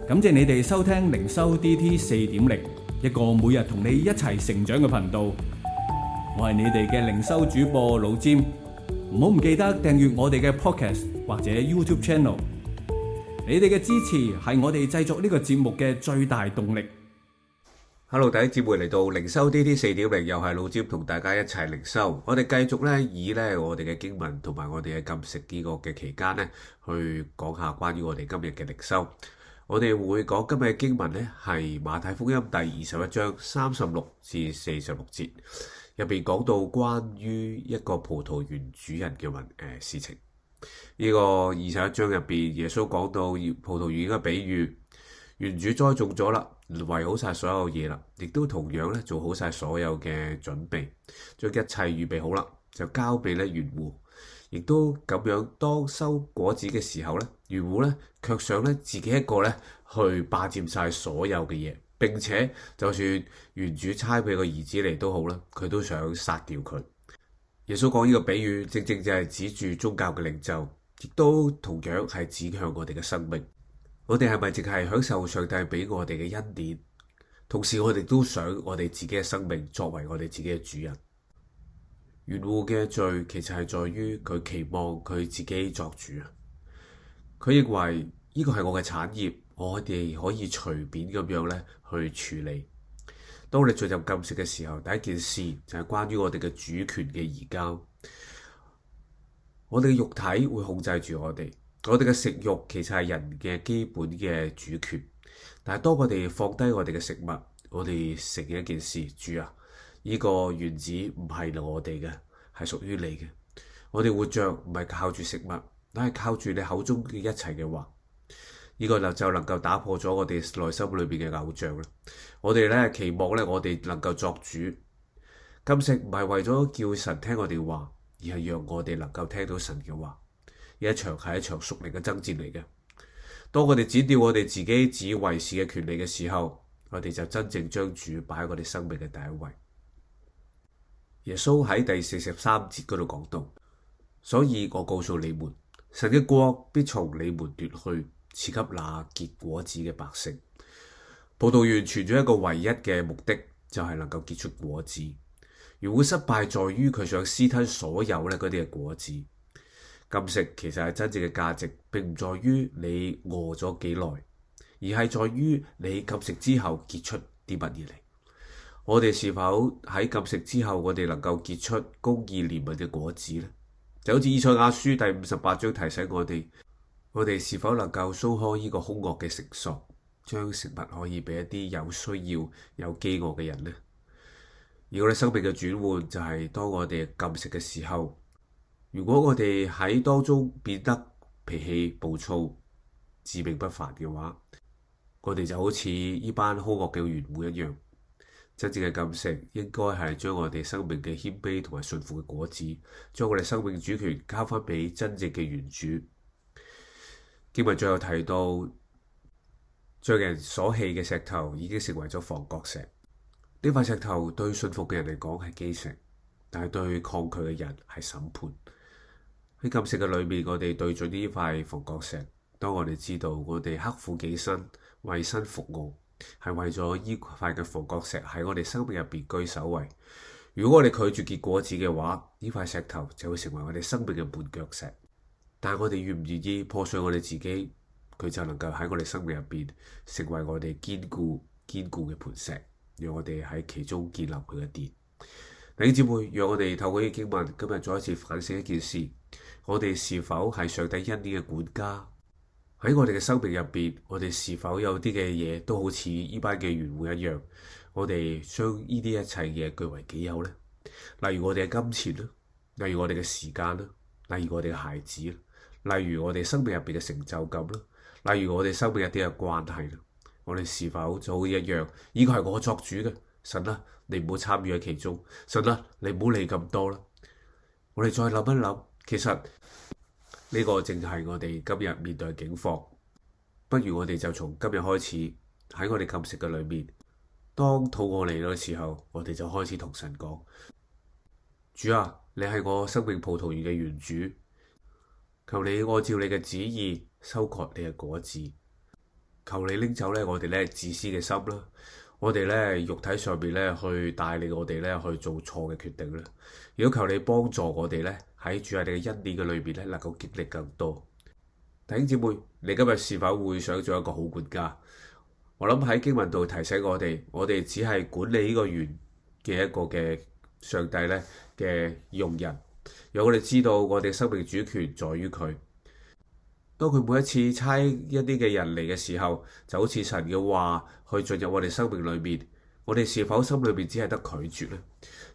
感謝你哋收聽靈修 DT 4.0，一個每日同你一齊成長嘅頻道。我係你哋嘅靈修主播老詹，唔好唔記得訂閱我哋嘅 Podcast 或者 YouTube Channel。你哋嘅支持係我哋製作呢個節目嘅最大動力。Hello，弟兄姊妹，嚟到靈修 DT 4.0，又係老詹同大家一齊靈修。我哋繼續咧以咧我哋嘅經文同埋我哋嘅禁食呢個嘅期間咧，去講下關於我哋今日嘅靈修。我哋會講今日嘅經文咧係馬太福音第21章36至46節，入邊講到關於一個葡萄園主人嘅事情。呢個21章入邊，耶穌講到葡萄園嘅比喻，園主栽種咗啦，為好晒所有嘢啦，亦都同樣咧做好晒所有嘅準備，將一切預備好啦，就交俾咧園戶。亦都咁樣，當收果子嘅時候咧，園戶咧卻想咧自己一個咧去霸佔晒所有嘅嘢，並且就算園主差俾個兒子嚟都好啦，佢都想殺掉佢。耶穌講呢個比喻，正正就係指住宗教嘅領袖，亦都同樣係指向我哋嘅生命。我哋係咪淨係享受上帝俾我哋嘅恩典？同時我哋都想我哋自己嘅生命作為我哋自己嘅主人。園戶嘅罪其實係在於佢期望佢自己作主啊！佢認為呢個係我嘅產業，我哋可以隨便咁樣咧去處理。當我哋進入禁食嘅時候，第一件事就係關於我哋嘅主權嘅移交。我哋嘅肉體會控制住我哋嘅食慾其實係人嘅基本嘅主權。但係當我哋放低我哋嘅食物，我哋承認一件事：主啊，呢個園子唔係我哋嘅，係屬於你嘅。我哋活着唔係靠住食物，但係靠住你口中嘅一切嘅話。呢個就能夠打破咗我哋內心裏邊嘅偶像啦。我哋咧期望咧，我哋能夠作主。禁食唔係為咗叫神聽我哋話，而係讓我哋能夠聽到神嘅話。呢一場係一場屬靈嘅爭戰嚟嘅。當我哋剪掉我哋自己自以為是嘅權利嘅時候，我哋就真正將主擺喺我哋生命嘅第一位。耶穌喺第43節嗰度講到，所以我告訴你們，神嘅國必從你們奪去，賜給那結果子嘅百姓。葡萄園存咗一個唯一嘅目的，就係能夠結出果子。園戶失敗在於佢想私吞所有咧嗰啲嘅果子。禁食其實係真正嘅價值，並唔在於你餓咗幾耐，而係在於你禁食之後結出啲乜嘢嚟。我哋是否喺禁食之後，我哋能夠結出公義憐憫嘅果子呢？就好似以賽亞書第58章提醒我哋是否能夠鬆開呢個兇惡嘅繩索，將食物可以俾一啲有需要、有飢餓嘅人呢？而我哋生命嘅轉換就係當我哋禁食嘅時候，如果我哋喺當中變得脾氣暴躁、自命不凡嘅話，我哋就好似呢班兇惡嘅園戶一樣。真正嘅禁食應該係將我哋生命嘅謙卑同埋順服嘅果子，將我哋生命主權交翻俾真正嘅園主。經文最後提到，將人所棄嘅石頭已經成為咗房角石。呢塊石頭對順服嘅人嚟講係基石，但係對抗拒嘅人係審判。喺禁食嘅裏面，我哋對準呢塊房角石。當我哋知道我哋刻苦己身、為身服務，係為咗呢塊嘅房角石喺我哋生命入邊居首位。如果我哋拒絕結果子嘅話，呢塊石頭就會成為我哋生命嘅絆腳石。但係我哋願唔願意破碎我哋自己，佢就能夠喺我哋生命入邊成為我哋堅固嘅磐石，讓我哋喺其中建立佢嘅殿。弟兄姊妹，讓我哋透過呢個經文，今日再一次反省一件事：我哋是否係上帝恩典嘅管家？喺我哋嘅生命入邊，我哋是否有啲嘅嘢都好似呢班嘅園戶一樣，我哋將呢啲一切嘢據為己有呢？例如我哋嘅金錢啦，例如我哋嘅時間啦，例如我哋嘅孩子啦，例如我哋生命入邊嘅成就感啦，例如我哋生命一啲嘅關係啦，我哋是否就好似一樣？呢個係我作主嘅，神啦，你唔好參與喺其中，神啦，你唔好理咁多啦。我哋再諗一諗，其實呢個正係我哋今日面對嘅境況。不如我哋就從今日開始，喺我哋禁食嘅裏面，當肚餓嚟到嘅時候，我哋就開始同神講：主啊，你係我生命葡萄園嘅園主，求你按照你嘅旨意收割你嘅果子。求你拎走咧我哋咧自私嘅心啦，我哋咧肉體上邊咧去帶領我哋咧去做錯嘅決定啦。如果求你幫助我哋咧喺主啊你嘅恩典嘅裏邊咧能夠經歷更多。弟兄姊妹，你今日是否會想做一個好管家？我諗喺經文度提醒我哋只係管理呢個園嘅一個嘅上帝咧嘅用人，讓我哋知道我哋生命主權在於佢。當佢每一次差一啲嘅人嚟嘅時候，就好似神嘅話去進入我哋生命裏面，我哋是否心裏面只係得拒絕呢？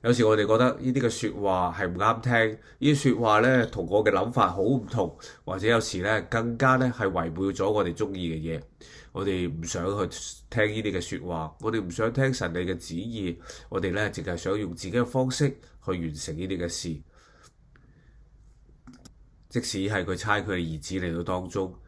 有時我哋覺得呢啲嘅説話係唔啱聽，呢啲説話咧同我嘅諗法好唔同，或者有時咧更加咧係違背咗我哋中意嘅嘢。我哋唔想去聽呢啲嘅説話，我哋唔想聽神你嘅旨意，我哋咧淨係想用自己嘅方式去完成呢啲嘅事。即使係佢差佢嘅兒子嚟到當中，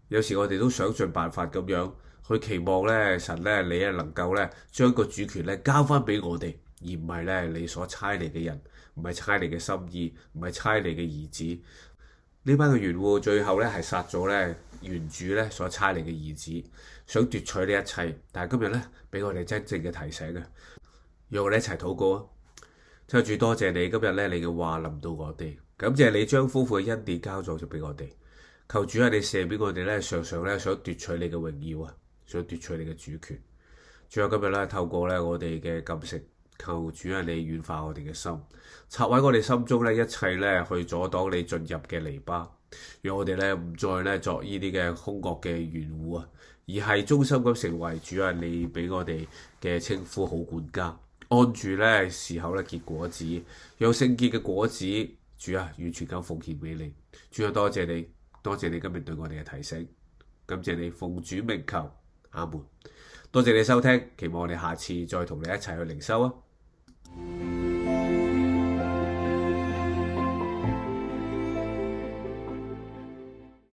有時我哋都想盡辦法咁樣去期望咧神咧你咧能夠咧將個主權咧交翻俾我哋，而唔係咧你所差嚟嘅人，唔係差你嘅心意，唔係差你嘅兒子。呢班嘅園戶最後咧係殺咗咧園主咧所差嚟嘅兒子，想奪取呢一切。但係今日咧俾我哋真正嘅提醒嘅，讓我哋一齊禱告啊！真係主多謝你今日咧你嘅話臨到我哋。感謝你將豐富嘅恩典交咗俾我哋，求主啊，你赦免我哋咧，常常咧想奪取你嘅榮耀啊，想奪取你嘅主權。最後今日咧，透過咧我哋嘅禁食，求主啊，你軟化我哋嘅心，拆毀我哋心中咧一切咧去阻擋你進入嘅籬笆，讓我哋咧唔再咧作呢啲嘅兇惡嘅園戶啊，而係忠心咁成為主啊，你俾我哋嘅稱呼好管家，按住咧時候咧結果子，有聖潔嘅果子。主啊，完全咁奉獻俾你。主啊，多謝你，多謝你今日對我哋嘅提醒，感謝你奉主名求，阿門。多謝你收聽，期望我哋下次再同你一齊去靈修啊！